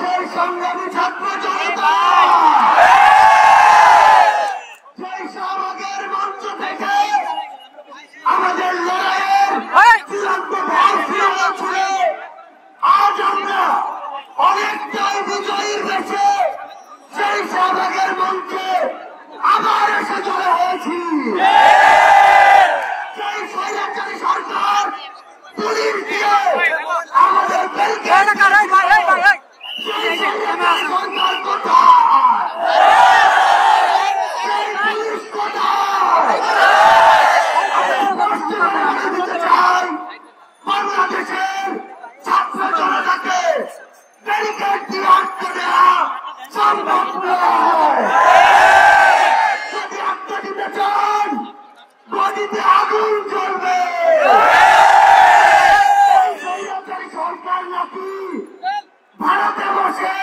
বাংলাদেশের সংগ্রামী ছাত্র জনতা সেই শাহবাগের মঞ্চ থেকে আমাদের লড়াইয়ের চূড়ান্ত ভাবনা ছুড়ে আজ আমরা অনেকটাই বিজয়ী হয়েছে সেই শাহবাগের মঞ্চে আবার এসে জড়ো হয়েছি। সেই স্বৈরাচারী সরকার পুলিশ দিয়ে আমাদের সরকার কোথায়, সেই পুলিশ কোথায় দিতে চাই বাংলাদেশের ছাত্র জনতাকে ব্যারিকেড দিয়ে আটকে দেওয়া সম্ভব নয়। যদি আটকে দিতে চান গদিতে আগুন জ্বলবে। সরকার নাকি ভারতে বসে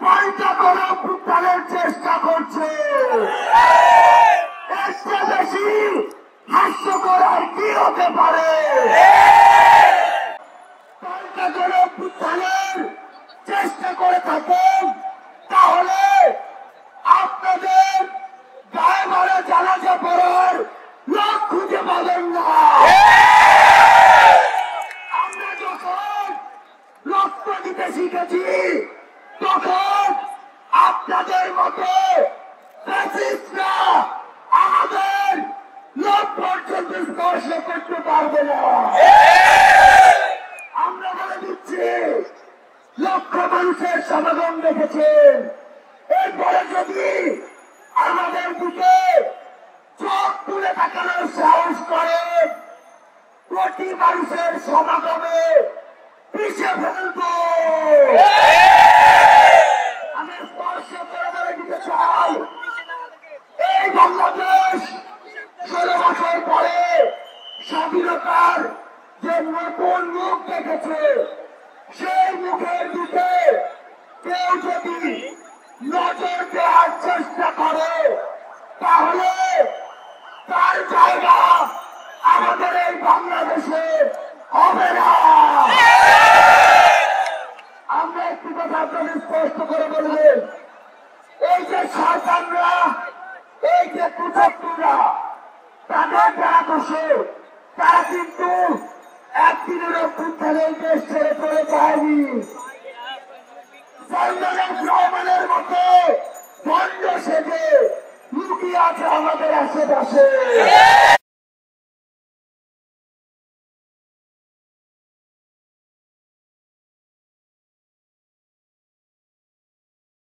পাল্টা করে অভ্যুত্থানের চেষ্টা করছে। এর চেয়ে বেশি হাস্যকর আর কি হতে পারে? পাল্টা করে অভ্যুত্থানের চেষ্টা করে থাকেন তাহলে আপনাদের গায়ে মারা জানাজা পড়ার লোক খুঁজে পাবেন না। আমরা যখন রক্ত দিতে শিখেছি তখন আপনাদের মতো ফ্যাসিস্টরা আমাদের লোক পর্যন্ত স্পর্শ করতে পারবে না। আমরা বলে দিচ্ছি, লক্ষ মানুষের সমাগম দেখেছেন, এরপরে যদি আমাদের দিকে চোখ তুলে তাকানোর সাহস করেন কোটি মানুষের সমাগমে পিছিয়ে ফেলব। আমি স্পর্শ করে বলে দিতে চাই, এই বাংলাদেশ 16 বছর পরে স্বাধীনতার যে নতুন মুখ দেখেছে, সেই মুখের দিকে কেউ যদি নজর দেওয়ার চেষ্টা করে তাহলে তার জায়গা আমাদের এই বাংলাদেশে হবে না। আমরা একটি কথা আপনাদের স্পষ্ট করে বলবেন, এই যে শয়তানরা, এই যে কুচক্রীরা, তাদের যারা বসে তারা কিন্তু একদিনের অভ্যুত্থানের দেশ ছেড়ে চলে যায়নি। রহমানের মতো ভণ্ড সেজে লুকিয়ে আছে আমাদের আশেপাশে।